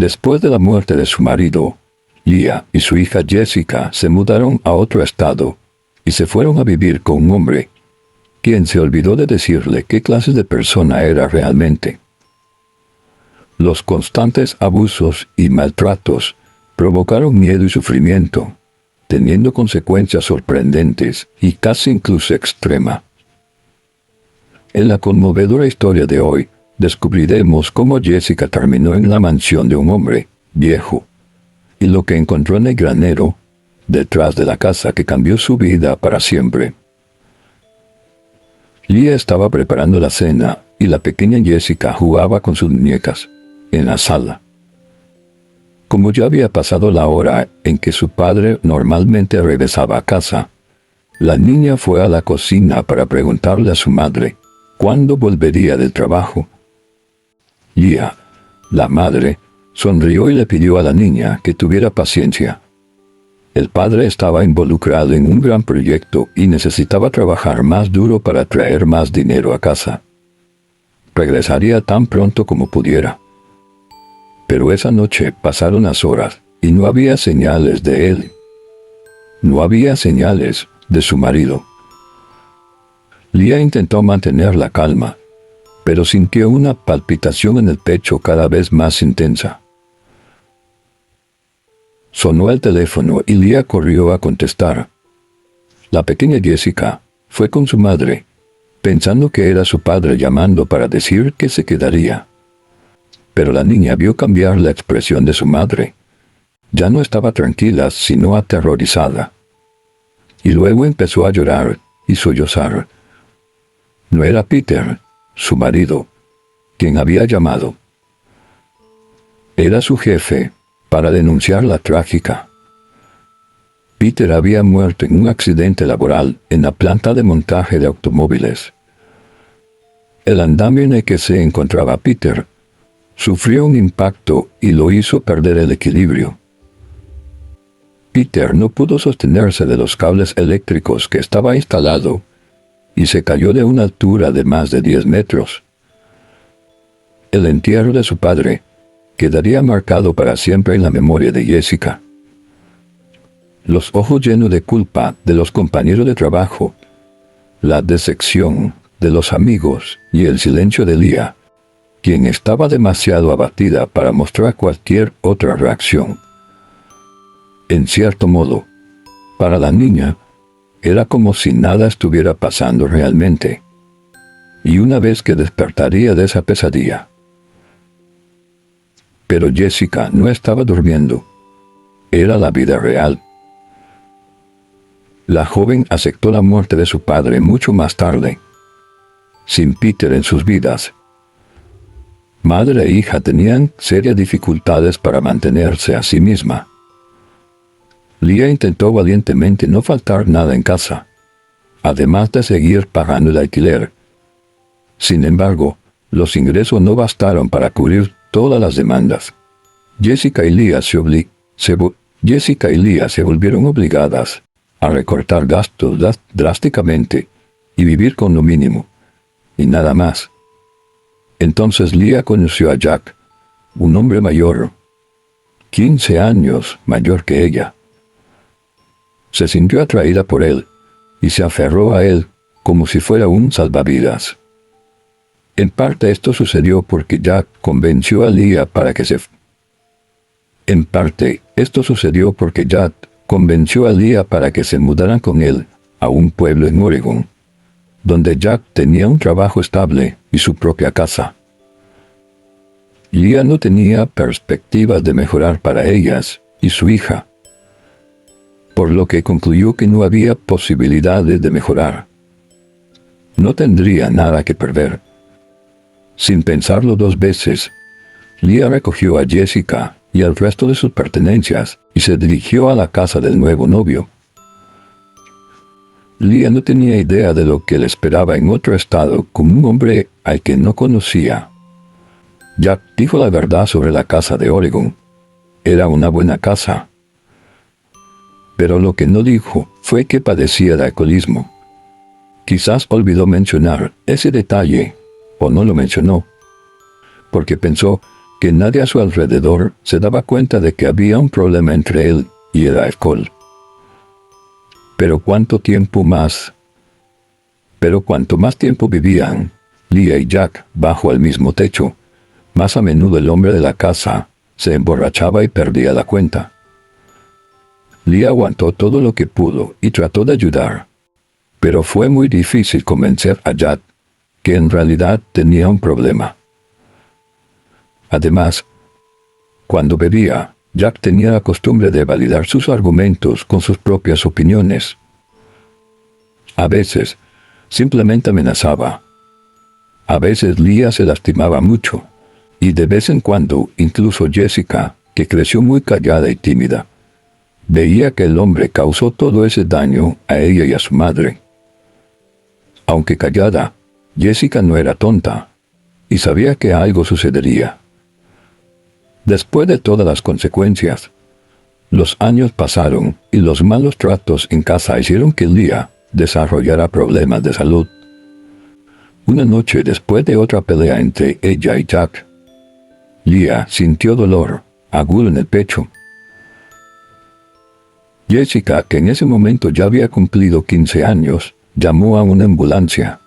Después de la muerte de su marido, Leah y su hija Jessica se mudaron a otro estado y se fueron a vivir con un hombre, quien se olvidó de decirle qué clase de persona era realmente. Los constantes abusos y maltratos provocaron miedo y sufrimiento, teniendo consecuencias sorprendentes y casi incluso extrema. En la conmovedora historia de hoy, descubriremos cómo Jessica terminó en la mansión de un hombre viejo y lo que encontró en el granero detrás de la casa que cambió su vida para siempre. Leah estaba preparando la cena y la pequeña Jessica jugaba con sus muñecas en la sala. Como ya había pasado la hora en que su padre normalmente regresaba a casa, la niña fue a la cocina para preguntarle a su madre cuándo volvería del trabajo. Leah, la madre, sonrió y le pidió a la niña que tuviera paciencia. El padre estaba involucrado en un gran proyecto y necesitaba trabajar más duro para traer más dinero a casa. Regresaría tan pronto como pudiera. Pero esa noche pasaron las horas y no había señales de él. No había señales de su marido. Leah intentó mantener la calma, pero sintió una palpitación en el pecho cada vez más intensa. Sonó el teléfono y Leah corrió a contestar. La pequeña Jessica fue con su madre, pensando que era su padre llamando para decir que se quedaría. Pero la niña vio cambiar la expresión de su madre. Ya no estaba tranquila, sino aterrorizada. Y luego empezó a llorar y sollozar. No era Peter, su marido, quien había llamado. Era su jefe, para denunciar la trágica. Peter había muerto en un accidente laboral en la planta de montaje de automóviles. El andamio en el que se encontraba Peter sufrió un impacto y lo hizo perder el equilibrio. Peter no pudo sostenerse de los cables eléctricos que estaba instalado y se cayó de una altura de más de 10 metros. El entierro de su padre quedaría marcado para siempre en la memoria de Jessica. Los ojos llenos de culpa de los compañeros de trabajo, la decepción de los amigos y el silencio de Leah, quien estaba demasiado abatida para mostrar cualquier otra reacción. En cierto modo, para la niña, era como si nada estuviera pasando realmente. Y una vez que despertaría de esa pesadilla. Pero Jessica no estaba durmiendo. Era la vida real. La joven aceptó la muerte de su padre mucho más tarde, sin Peter en sus vidas. Madre e hija tenían serias dificultades para mantenerse a sí misma. Leah intentó valientemente no faltar nada en casa, además de seguir pagando el alquiler. Sin embargo, los ingresos no bastaron para cubrir todas las demandas. Jessica y Leah se volvieron obligadas a recortar gastos drásticamente y vivir con lo mínimo, y nada más. Entonces Leah conoció a Jack, un hombre mayor, 15 años mayor que ella. Se sintió atraída por él y se aferró a él como si fuera un salvavidas. En parte esto sucedió porque Jack convenció a Leah para que se mudaran con él a un pueblo en Oregon, donde Jack tenía un trabajo estable y su propia casa. Leah no tenía perspectivas de mejorar para ellas y su hija, por lo que concluyó que no había posibilidades de mejorar. No tendría nada que perder. Sin pensarlo 2 veces, Leah recogió a Jessica y el resto de sus pertenencias y se dirigió a la casa del nuevo novio. Leah no tenía idea de lo que le esperaba en otro estado con un hombre al que no conocía. Jack dijo la verdad sobre la casa de Oregon. Era una buena casa. Pero lo que no dijo fue que padecía de alcoholismo. Quizás olvidó mencionar ese detalle, o no lo mencionó, porque pensó que nadie a su alrededor se daba cuenta de que había un problema entre él y el alcohol. Pero cuanto más tiempo vivían Leah y Jack bajo el mismo techo, más a menudo el hombre de la casa se emborrachaba y perdía la cuenta. Leah aguantó todo lo que pudo y trató de ayudar, pero fue muy difícil convencer a Jack que en realidad tenía un problema. Además, cuando bebía, Jack tenía la costumbre de validar sus argumentos con sus propias opiniones. A veces, simplemente amenazaba. A veces Leah se lastimaba mucho, y de vez en cuando incluso Jessica, que creció muy callada y tímida, veía que el hombre causó todo ese daño a ella y a su madre. Aunque callada, Jessica no era tonta, y sabía que algo sucedería. Después de todas las consecuencias, los años pasaron y los malos tratos en casa hicieron que Leah desarrollara problemas de salud. Una noche después de otra pelea entre ella y Jack, Leah sintió dolor agudo en el pecho. Jessica, que en ese momento ya había cumplido 15 años, llamó a una ambulancia.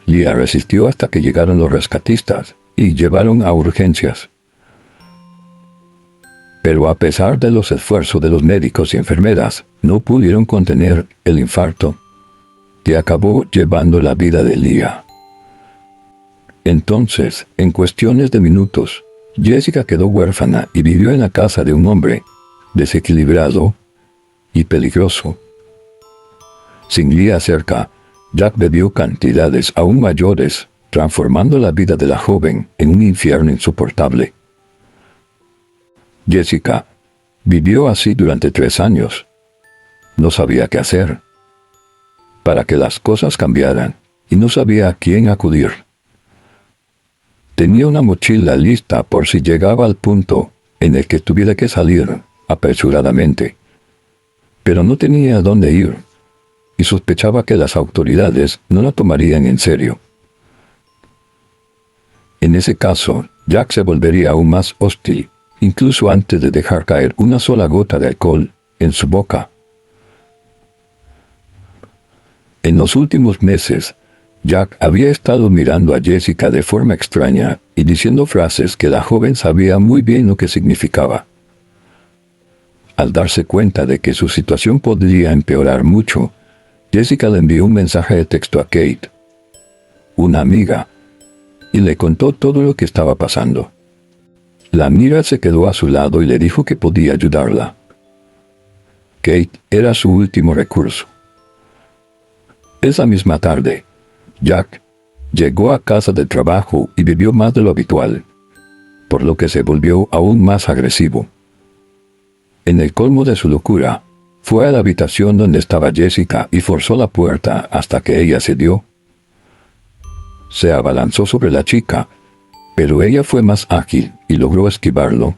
Leah resistió hasta que llegaron los rescatistas y llevaron a urgencias. Pero a pesar de los esfuerzos de los médicos y enfermeras, no pudieron contener el infarto, que acabó llevando la vida de Leah. Entonces, en cuestiones de minutos, Jessica quedó huérfana y vivió en la casa de un hombre desequilibrado y peligroso. Sin Leah cerca, Jack bebió cantidades aún mayores, transformando la vida de la joven en un infierno insoportable. Jessica vivió así durante 3 años. No sabía qué hacer para que las cosas cambiaran y no sabía a quién acudir. Tenía una mochila lista por si llegaba al punto en el que tuviera que salir apresuradamente, pero no tenía a dónde ir y sospechaba que las autoridades no la tomarían en serio. En ese caso, Jack se volvería aún más hostil, incluso antes de dejar caer una sola gota de alcohol en su boca. En los últimos meses, Jack había estado mirando a Jessica de forma extraña y diciendo frases que la joven sabía muy bien lo que significaba. Al darse cuenta de que su situación podría empeorar mucho, Jessica le envió un mensaje de texto a Kate, una amiga, y le contó todo lo que estaba pasando. La amiga se quedó a su lado y le dijo que podía ayudarla. Kate era su último recurso. Esa misma tarde, Jack llegó a casa del trabajo y bebió más de lo habitual, por lo que se volvió aún más agresivo. En el colmo de su locura, fue a la habitación donde estaba Jessica y forzó la puerta hasta que ella cedió. Se abalanzó sobre la chica, pero ella fue más ágil y logró esquivarlo.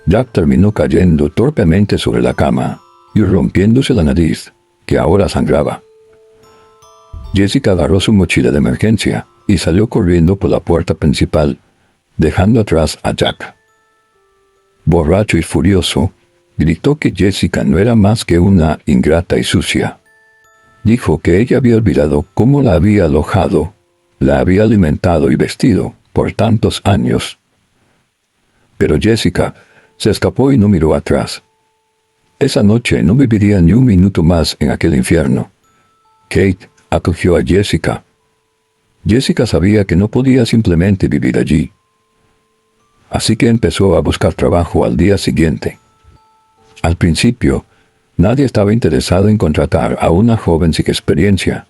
Jack terminó cayendo torpemente sobre la cama y rompiéndose la nariz, que ahora sangraba. Jessica agarró su mochila de emergencia y salió corriendo por la puerta principal, dejando atrás a Jack. Borracho y furioso, gritó que Jessica no era más que una ingrata y sucia. Dijo que ella había olvidado cómo la había alojado, la había alimentado y vestido por tantos años. Pero Jessica se escapó y no miró atrás. Esa noche no viviría ni un minuto más en aquel infierno. Kate acogió a Jessica. Jessica sabía que no podía simplemente vivir allí. Así que empezó a buscar trabajo al día siguiente. Al principio, nadie estaba interesado en contratar a una joven sin experiencia,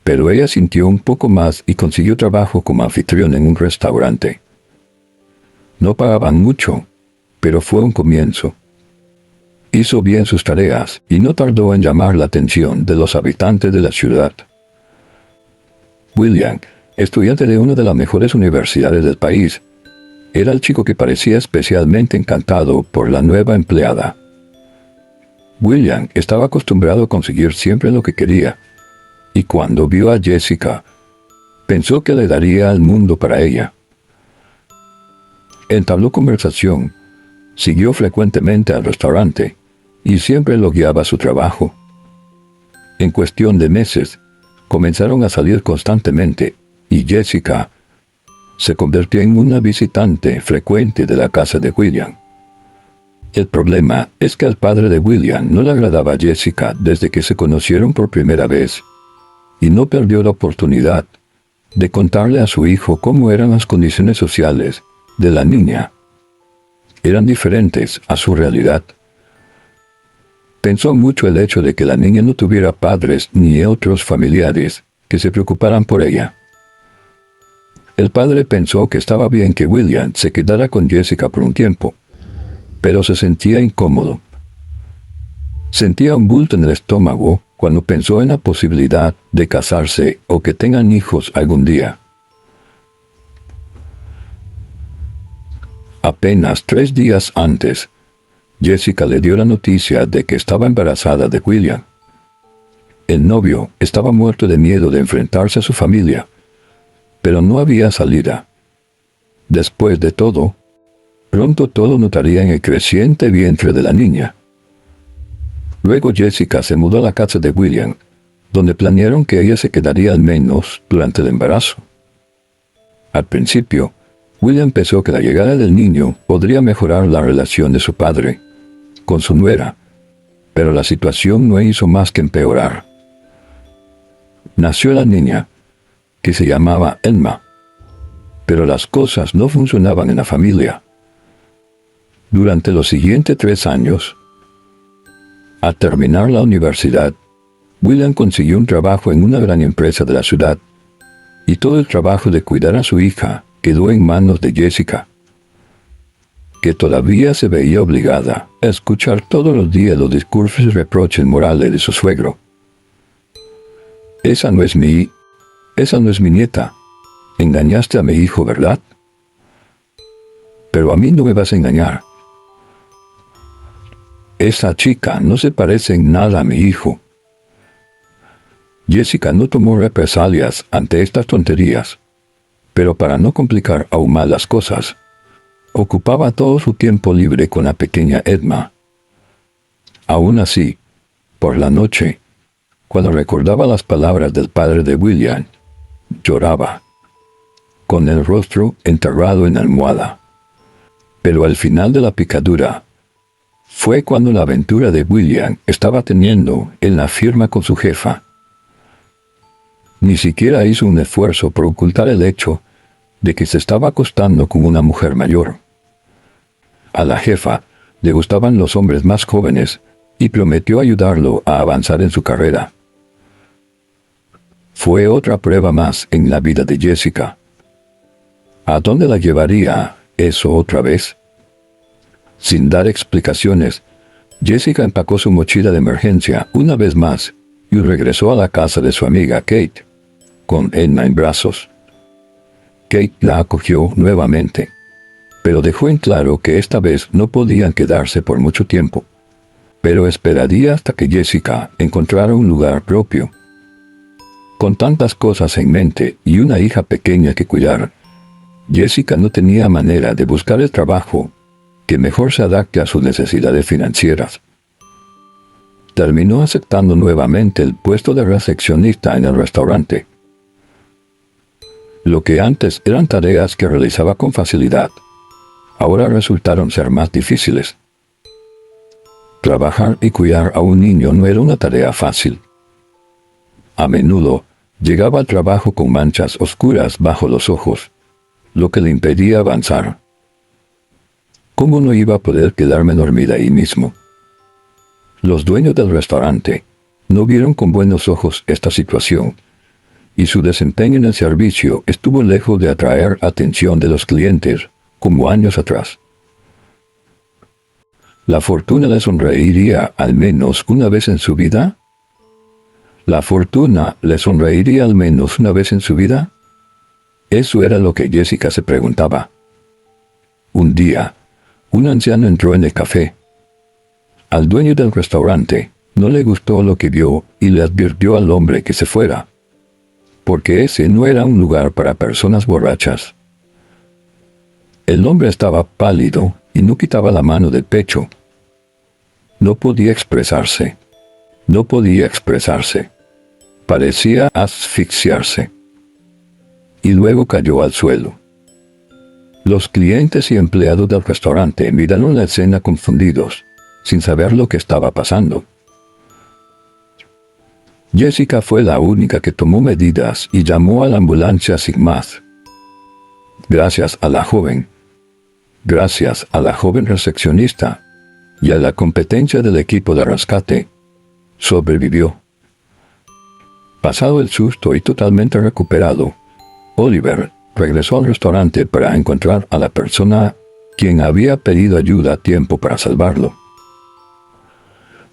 pero ella sintió un poco más y consiguió trabajo como anfitrión en un restaurante. No pagaban mucho, pero fue un comienzo. Hizo bien sus tareas y no tardó en llamar la atención de los habitantes de la ciudad. William, estudiante de una de las mejores universidades del país, era el chico que parecía especialmente encantado por la nueva empleada. William estaba acostumbrado a conseguir siempre lo que quería, y cuando vio a Jessica, Pensó que le daría al mundo para ella. Entabló conversación, siguió frecuentemente al restaurante y siempre elogiaba su trabajo. En cuestión de meses, comenzaron a salir constantemente y Jessica se convirtió en una visitante frecuente de la casa de William. El problema es que al padre de William no le agradaba a Jessica desde que se conocieron por primera vez y no perdió la oportunidad de contarle a su hijo cómo eran las condiciones sociales de la niña. Eran diferentes a su realidad. Pensó mucho el hecho de que la niña no tuviera padres ni otros familiares que se preocuparan por ella. El padre pensó que estaba bien que William se quedara con Jessica por un tiempo, pero se sentía incómodo. Sentía un bulto en el estómago cuando pensó en la posibilidad de casarse o que tengan hijos algún día. Apenas 3 días antes, Jessica le dio la noticia de que estaba embarazada de William. El novio estaba muerto de miedo de enfrentarse a su familia, pero no había salida. Después de todo, pronto todo notaría en el creciente vientre de la niña. Luego Jessica se mudó a la casa de William, donde planearon que ella se quedaría al menos durante el embarazo. Al principio, William pensó que la llegada del niño podría mejorar la relación de su padre con su nuera, pero la situación no hizo más que empeorar. Nació la niña, que se llamaba Emma, pero las cosas no funcionaban en la familia. Durante los siguientes 3 años, al terminar la universidad, William consiguió un trabajo en una gran empresa de la ciudad, y todo el trabajo de cuidar a su hija quedó en manos de Jessica, que todavía se veía obligada a escuchar todos los días los discursos y reproches morales de su suegro. Esa no es mi nieta. Engañaste a mi hijo, ¿verdad? Pero a mí no me vas a engañar. Esa chica no se parece en nada a mi hijo. Jessica no tomó represalias ante estas tonterías, pero para no complicar aún más las cosas, ocupaba todo su tiempo libre con la pequeña Emma. Aún así, por la noche, cuando recordaba las palabras del padre de William, lloraba, con el rostro enterrado en la almohada. Pero al final de la picadura, fue cuando la aventura de William estaba teniendo en la firma con su jefa. Ni siquiera hizo un esfuerzo por ocultar el hecho de que se estaba acostando con una mujer mayor. A la jefa le gustaban los hombres más jóvenes y prometió ayudarlo a avanzar en su carrera. Fue otra prueba más en la vida de Jessica. ¿A dónde la llevaría eso otra vez? Sin dar explicaciones, Jessica empacó su mochila de emergencia una vez más y regresó a la casa de su amiga Kate, con Emma en brazos. Kate la acogió nuevamente, pero dejó en claro que esta vez no podían quedarse por mucho tiempo, pero esperaría hasta que Jessica encontrara un lugar propio. Con tantas cosas en mente y una hija pequeña que cuidar, Jessica no tenía manera de buscar el trabajo que mejor se adapte a sus necesidades financieras. Terminó aceptando nuevamente el puesto de recepcionista en el restaurante. Lo que antes eran tareas que realizaba con facilidad, ahora resultaron ser más difíciles. Trabajar y cuidar a un niño no era una tarea fácil. A menudo llegaba al trabajo con manchas oscuras bajo los ojos, lo que le impedía avanzar. ¿Cómo no iba a poder quedarme dormida ahí mismo? Los dueños del restaurante no vieron con buenos ojos esta situación, y su desempeño en el servicio estuvo lejos de atraer atención de los clientes, como años atrás. ¿La fortuna le sonreiría al menos una vez en su vida? ¿La fortuna le sonreiría al menos una vez en su vida? Eso era lo que Jessica se preguntaba. Un día, un anciano entró en el café. Al dueño del restaurante no le gustó lo que vio y le advirtió al hombre que se fuera. porque ese no era un lugar para personas borrachas. El hombre estaba pálido y no quitaba la mano del pecho. No podía expresarse. No podía expresarse. Parecía asfixiarse. Y luego cayó al suelo. Los clientes y empleados del restaurante miraron la escena confundidos, sin saber lo que estaba pasando. Jessica fue la única que tomó medidas y llamó a la ambulancia sin más. Gracias a la joven recepcionista y a la competencia del equipo de rescate, sobrevivió. Pasado el susto y totalmente recuperado, Oliver regresó al restaurante para encontrar a la persona quien había pedido ayuda a tiempo para salvarlo.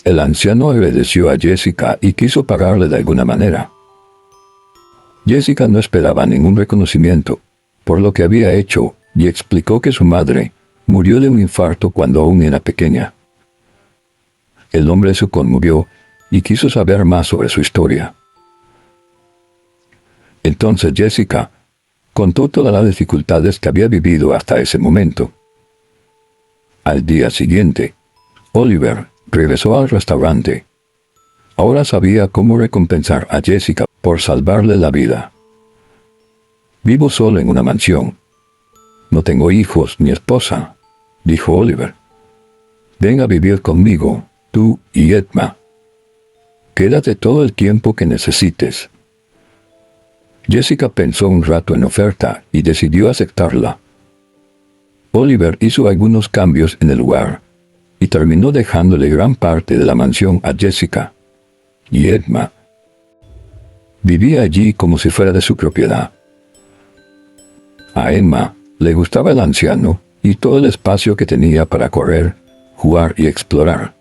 El anciano obedeció a Jessica y quiso pagarle de alguna manera. Jessica no esperaba ningún reconocimiento por lo que había hecho y explicó que su madre murió de un infarto cuando aún era pequeña. El hombre se conmovió y quiso saber más sobre su historia. Entonces Jessica contó todas las dificultades que había vivido hasta ese momento. Al día siguiente, Oliver regresó al restaurante. Ahora sabía cómo recompensar a Jessica por salvarle la vida. Vivo solo en una mansión. No tengo hijos ni esposa, dijo Oliver. Ven a vivir conmigo, tú y Edma. Quédate todo el tiempo que necesites. Jessica pensó un rato en la oferta y decidió aceptarla. Oliver hizo algunos cambios en el lugar y terminó dejándole gran parte de la mansión a Jessica. Y Edma vivía allí como si fuera de su propiedad. A Edma le gustaba el anciano y todo el espacio que tenía para correr, jugar y explorar.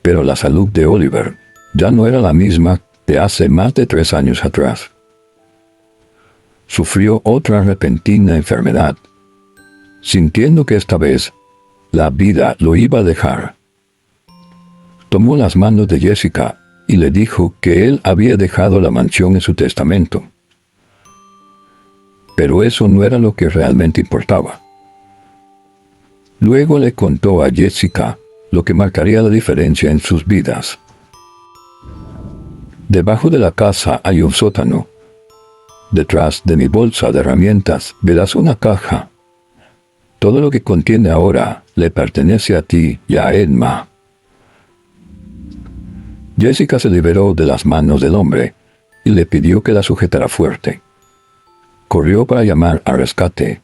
Pero la salud de Oliver ya no era la misma de hace más de 3 años atrás. Sufrió otra repentina enfermedad, sintiendo que esta vez la vida lo iba a dejar. Tomó las manos de Jessica y le dijo que él había dejado la mansión en su testamento. Pero eso no era lo que realmente importaba. Luego le contó a Jessica lo que marcaría la diferencia en sus vidas. Debajo de la casa hay un sótano. Detrás de mi bolsa de herramientas verás una caja. Todo lo que contiene ahora le pertenece a ti y a Edma. Jessica se liberó de las manos del hombre y le pidió que la sujetara fuerte. Corrió para llamar al rescate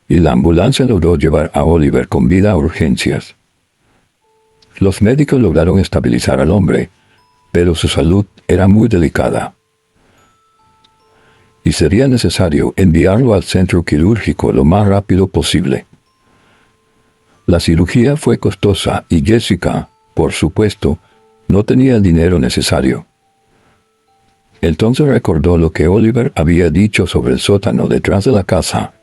y la ambulancia logró llevar a Oliver con vida a urgencias. Los médicos lograron estabilizar al hombre, pero su salud era muy delicada. Y sería necesario enviarlo al centro quirúrgico lo más rápido posible. La cirugía fue costosa y Jessica, por supuesto, no tenía el dinero necesario. Entonces recordó lo que Oliver había dicho sobre el sótano detrás de la casa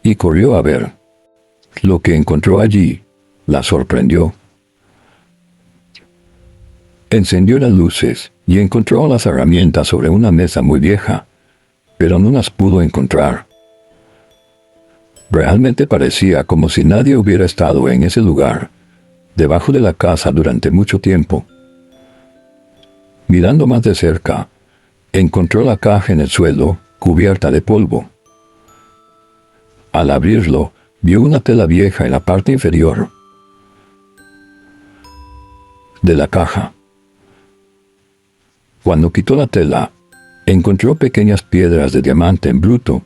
y corrió a ver. Lo que encontró allí la sorprendió. Encendió las luces y encontró las herramientas sobre una mesa muy vieja, pero no las pudo encontrar. Realmente parecía como si nadie hubiera estado en ese lugar, debajo de la casa durante mucho tiempo. Mirando más de cerca, encontró la caja en el suelo, cubierta de polvo. Al abrirlo, vio una tela vieja en la parte inferior de la caja. Cuando quitó la tela, encontró pequeñas piedras de diamante en bruto.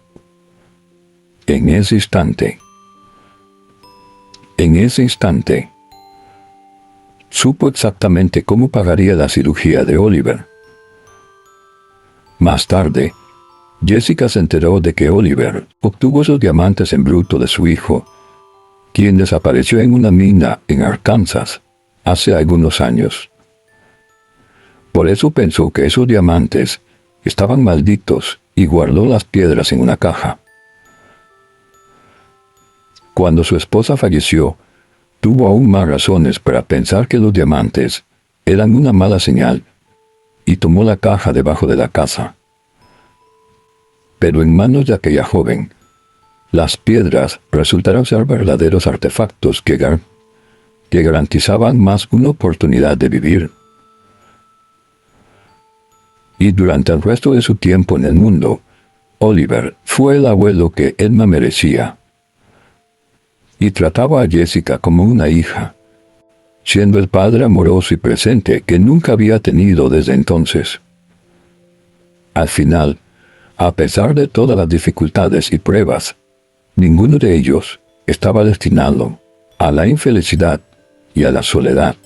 En ese instante, supo exactamente cómo pagaría la cirugía de Oliver. Más tarde, Jessica se enteró de que Oliver obtuvo esos diamantes en bruto de su hijo, quien desapareció en una mina en Arkansas hace algunos años. Por eso pensó que esos diamantes estaban malditos y guardó las piedras en una caja. Cuando su esposa falleció, tuvo aún más razones para pensar que los diamantes eran una mala señal y tomó la caja debajo de la casa. Pero en manos de aquella joven, las piedras resultaron ser verdaderos artefactos que garantizaban más una oportunidad de vivir. Y durante el resto de su tiempo en el mundo, Oliver fue el abuelo que Emma merecía. Y trataba a Jessica como una hija, siendo el padre amoroso y presente que nunca había tenido desde entonces. Al final, a pesar de todas las dificultades y pruebas, ninguno de ellos estaba destinado a la infelicidad y a la soledad.